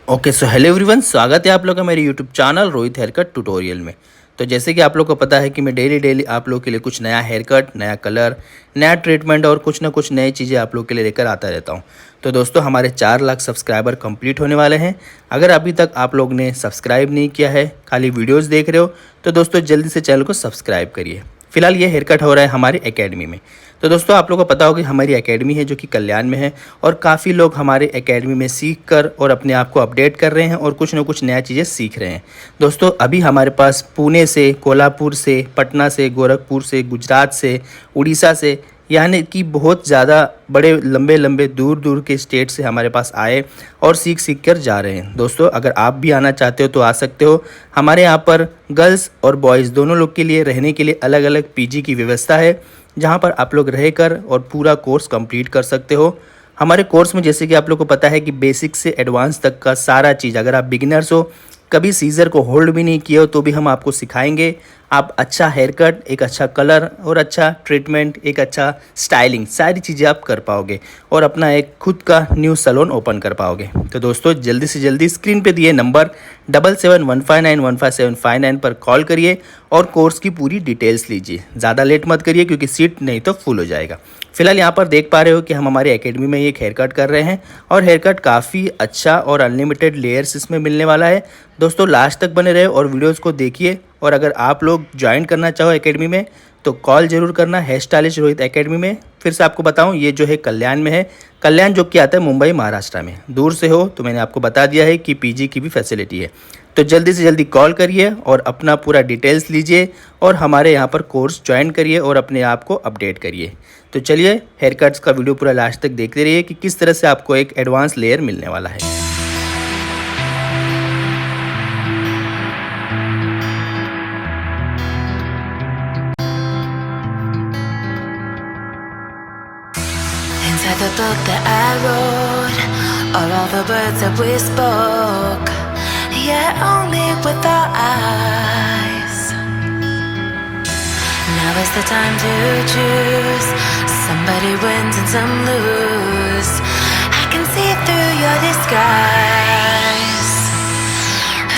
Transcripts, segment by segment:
Okay so hello everyone, स्वागत है आप लोग का मेरे YouTube channel Rohit hair cut tutorial में। तो जैसे कि आप लोग को पता है कि मैं डेली आप लोग के लिए कुछ नया हेयर कट, नया कलर, नया ट्रीटमेंट और कुछ ना कुछ नई चीज़ें आप लोग के लिए लेकर आता रहता हूं। तो दोस्तों, हमारे 4 लाख सब्सक्राइबर कंप्लीट होने वाले हैं। अगर अभी तक आप लोग ने सब्सक्राइब नहीं किया है, खाली वीडियोज़ देख रहे हो, तो दोस्तों जल्दी से चैनल को सब्सक्राइब करिए। फिलहाल ये हेयर कट हो रहा है हमारी एकेडमी में। तो दोस्तों, आप लोगों को पता होगा कि हमारी एकेडमी है जो कि कल्याण में है, और काफ़ी लोग हमारे एकेडमी में सीख कर और अपने आप को अपडेट कर रहे हैं और कुछ ना कुछ नया चीज़ें सीख रहे हैं। दोस्तों, अभी हमारे पास पुणे से, कोल्हापुर से, पटना से, गोरखपुर से, गुजरात से, उड़ीसा से, यानी कि बहुत ज़्यादा बड़े लंबे लंबे दूर दूर के स्टेट से हमारे पास आए और सीख कर जा रहे हैं। दोस्तों, अगर आप भी आना चाहते हो तो आ सकते हो। हमारे यहाँ पर गर्ल्स और बॉयज़ दोनों लोग के लिए रहने के लिए अलग अलग पीजी की व्यवस्था है, जहाँ पर आप लोग रहकर और पूरा कोर्स कंप्लीट कर सकते हो। हमारे कोर्स में जैसे कि आप लोग को पता है कि बेसिक से एडवांस तक का सारा चीज़, अगर आप बिगिनर्स हो, कभी सीज़र को होल्ड भी नहीं किए हो, तो भी हम आपको सिखाएंगे। आप अच्छा हेयर कट, एक अच्छा कलर और अच्छा ट्रीटमेंट, एक अच्छा स्टाइलिंग, सारी चीज़ें आप कर पाओगे और अपना एक खुद का न्यू सैलून ओपन कर पाओगे। तो दोस्तों, जल्दी से जल्दी स्क्रीन पे दिए नंबर 7715915759 पर कॉल करिए और कोर्स की पूरी डिटेल्स लीजिए। ज़्यादा लेट मत करिए, क्योंकि सीट नहीं तो फुल हो जाएगा। फिलहाल यहाँ पर देख पा रहे हो कि हम हमारे एकेडमी में एक हेयर कट कर रहे हैं, और हेयर कट काफ़ी अच्छा और अनलिमिटेड लेयर्स इसमें मिलने वाला है। दोस्तों, लास्ट तक बने रहे और वीडियोस को देखिए। और अगर आप लोग ज्वाइन करना चाहो एकेडमी में, तो कॉल जरूर करना हेयर स्टाइलिस्ट रोहित एकेडमी में। फिर से आपको बताऊं, ये जो है कल्याण में है। कल्याण जो कि आता है मुंबई, महाराष्ट्र में। दूर से हो तो मैंने आपको बता दिया है कि पीजी की भी फैसिलिटी है। तो जल्दी से जल्दी कॉल करिए और अपना पूरा डिटेल्स लीजिए और हमारे यहाँ पर कोर्स ज्वाइन करिए और अपने आप को अपडेट करिए। तो चलिए, हेयर कट्स का वीडियो पूरा लास्ट तक देखते रहिए कि किस तरह से आपको एक एडवांस लेयर मिलने वाला है। Inside the book that I wrote are all the words that we spoke, yet only with our eyes. Now is the time to choose. Somebody wins and some lose. I can see through your disguise.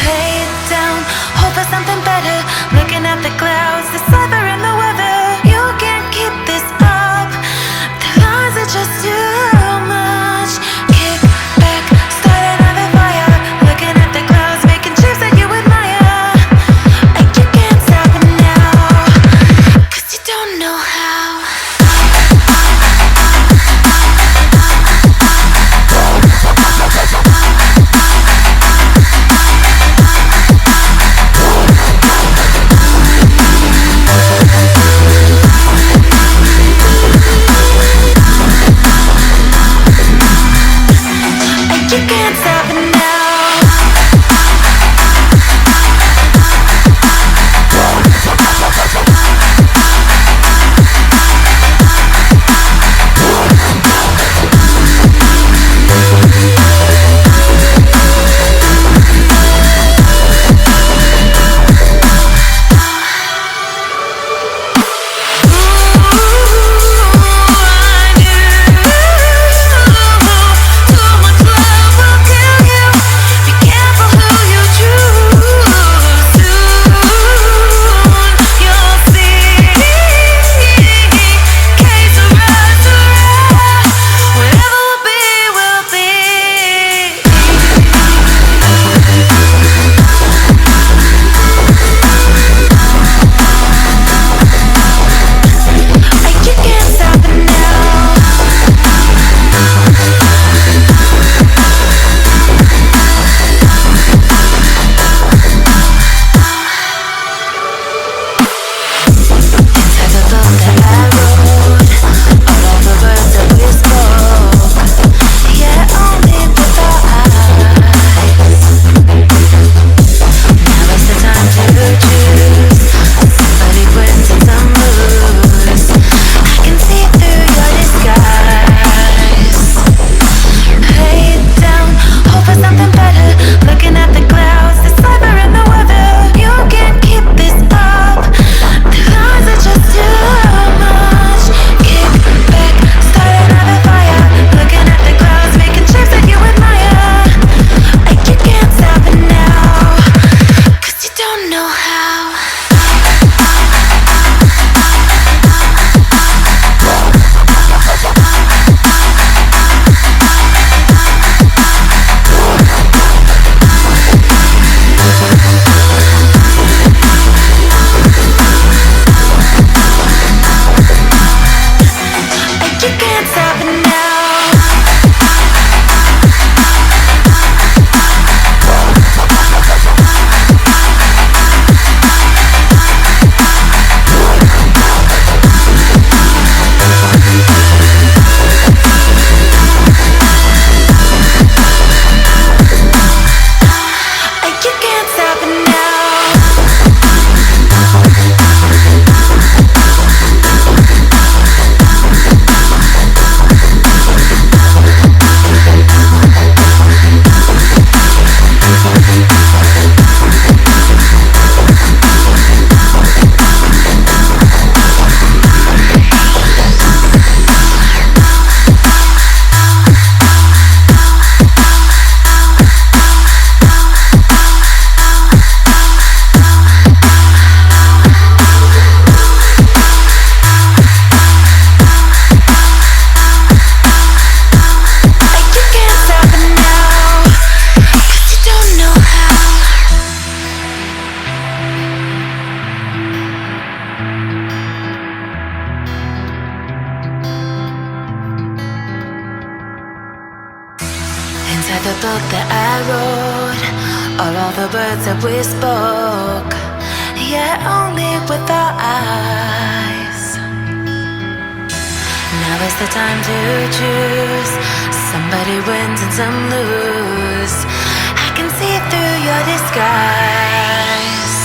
Lay it down, hope for something better. Looking at the clouds, the sliver in the weather. You can't keep this up. The lies are just too much. Kick back, start another fire. Looking at the clouds, making shapes that you admire. And you can't stop it now, 'cause you don't know how. You can't stop it now. wrote, or all the words that we spoke, yet only with our eyes. Now is the time to choose. Somebody wins and some lose. I can see through your disguise.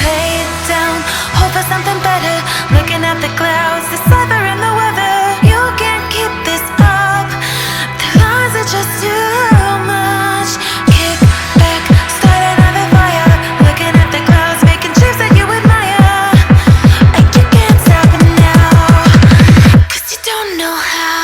Head down, hope for something better. Looking at the clouds, decipher in the weather. You can't keep this up. The lies are just too much. Kick back, start another fire. Looking at the clouds, making shapes that you admire. And you can't stop it now, 'cause you don't know how.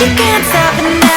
You can't stop it now.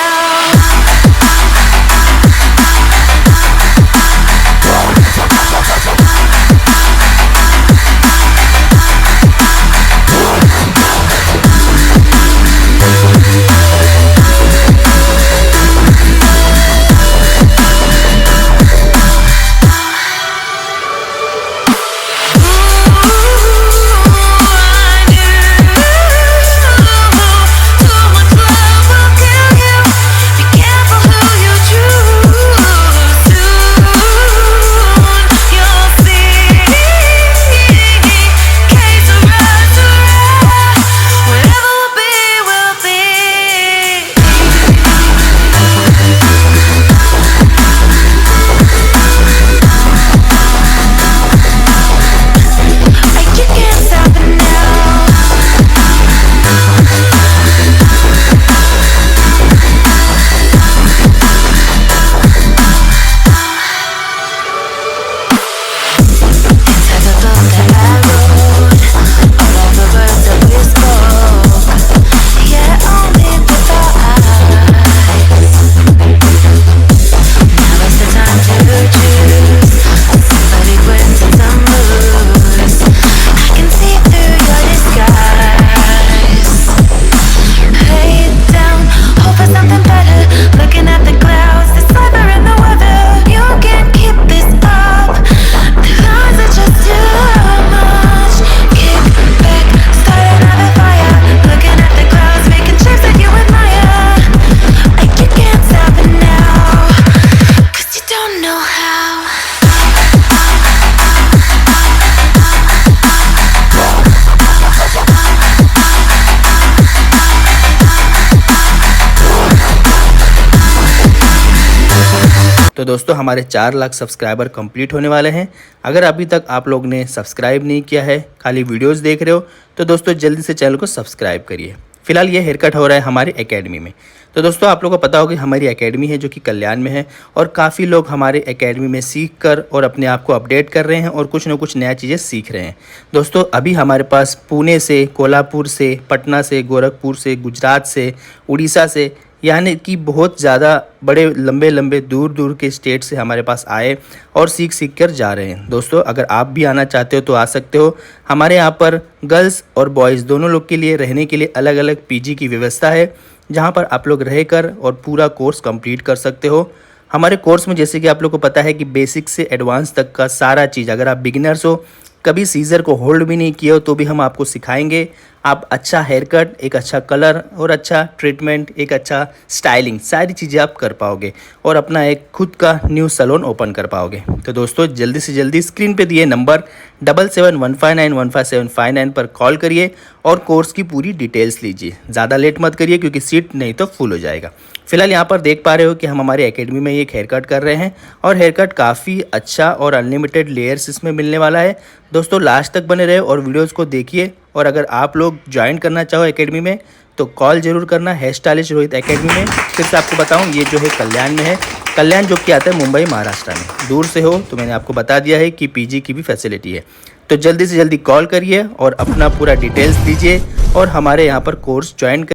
तो दोस्तों हमारे 4 lakh subscriber complete होने वाले हैं। अगर अभी तक आप लोग ने सब्सक्राइब नहीं किया है, खाली वीडियोस देख रहे हो, तो दोस्तों जल्दी से चैनल को सब्सक्राइब करिए। फिलहाल ये हेयर कट हो रहा है हमारी एकेडमी में। तो दोस्तों आप लोगों को पता होगा कि हमारी एकेडमी है जो कि कल्याण में है, और काफ़ी लोग हमारे एकेडमी में सीख कर और अपने आप को अपडेट कर रहे हैं और कुछ ना कुछ नया चीज़ें सीख रहे हैं। दोस्तों अभी हमारे पास पुणे से, कोल्हापुर से, पटना से, गोरखपुर से, गुजरात से, उड़ीसा से, यानी कि बहुत ज़्यादा बड़े लंबे लंबे दूर दूर के स्टेट से हमारे पास आए और सीख कर जा रहे हैं। दोस्तों अगर आप भी आना चाहते हो तो आ सकते हो। हमारे यहाँ पर गर्ल्स और बॉयज़ दोनों लोग के लिए रहने के लिए अलग अलग पीजी की व्यवस्था है, जहाँ पर आप लोग रहकर और पूरा कोर्स कंप्लीट कर सकते हो। हमारे कोर्स में जैसे कि आप लोग को पता है कि बेसिक से एडवांस तक का सारा चीज़, अगर आप बिगिनर्स हो, कभी सीज़र को होल्ड भी नहीं किए हो, तो भी हम आपको सिखाएंगे। आप अच्छा हेयर कट, एक अच्छा कलर और अच्छा ट्रीटमेंट, एक अच्छा स्टाइलिंग, सारी चीज़ें आप कर पाओगे और अपना एक खुद का न्यू सैलून ओपन कर पाओगे। तो दोस्तों जल्दी से जल्दी स्क्रीन पे दिए नंबर 7715915759 पर कॉल करिए और कोर्स की पूरी डिटेल्स लीजिए। ज़्यादा लेट मत करिए क्योंकि सीट नहीं तो फुल हो जाएगा। फिलहाल यहाँ पर देख पा रहे हो कि हम हमारे एकेडमी में एक हेयर कट कर रहे हैं और हेयर कट काफ़ी अच्छा और अनलिमिटेड लेयर्स इसमें मिलने वाला है। दोस्तों लास्ट तक बने रहे और वीडियोस को देखिए। और अगर आप लोग ज्वाइन करना चाहो एकेडमी में तो कॉल जरूर करना हेयर स्टाइलिस्ट रोहित एकेडमी में। फिर से आपको बताऊं, ये जो है कल्याण में है। कल्याण जो कि आता है मुंबई महाराष्ट्र में। दूर से हो तो मैंने आपको बता दिया है कि पीजी की भी फैसिलिटी है। तो जल्दी से जल्दी कॉल करिए और अपना पूरा डिटेल्स दीजिए और हमारे यहाँ पर कोर्स ज्वाइन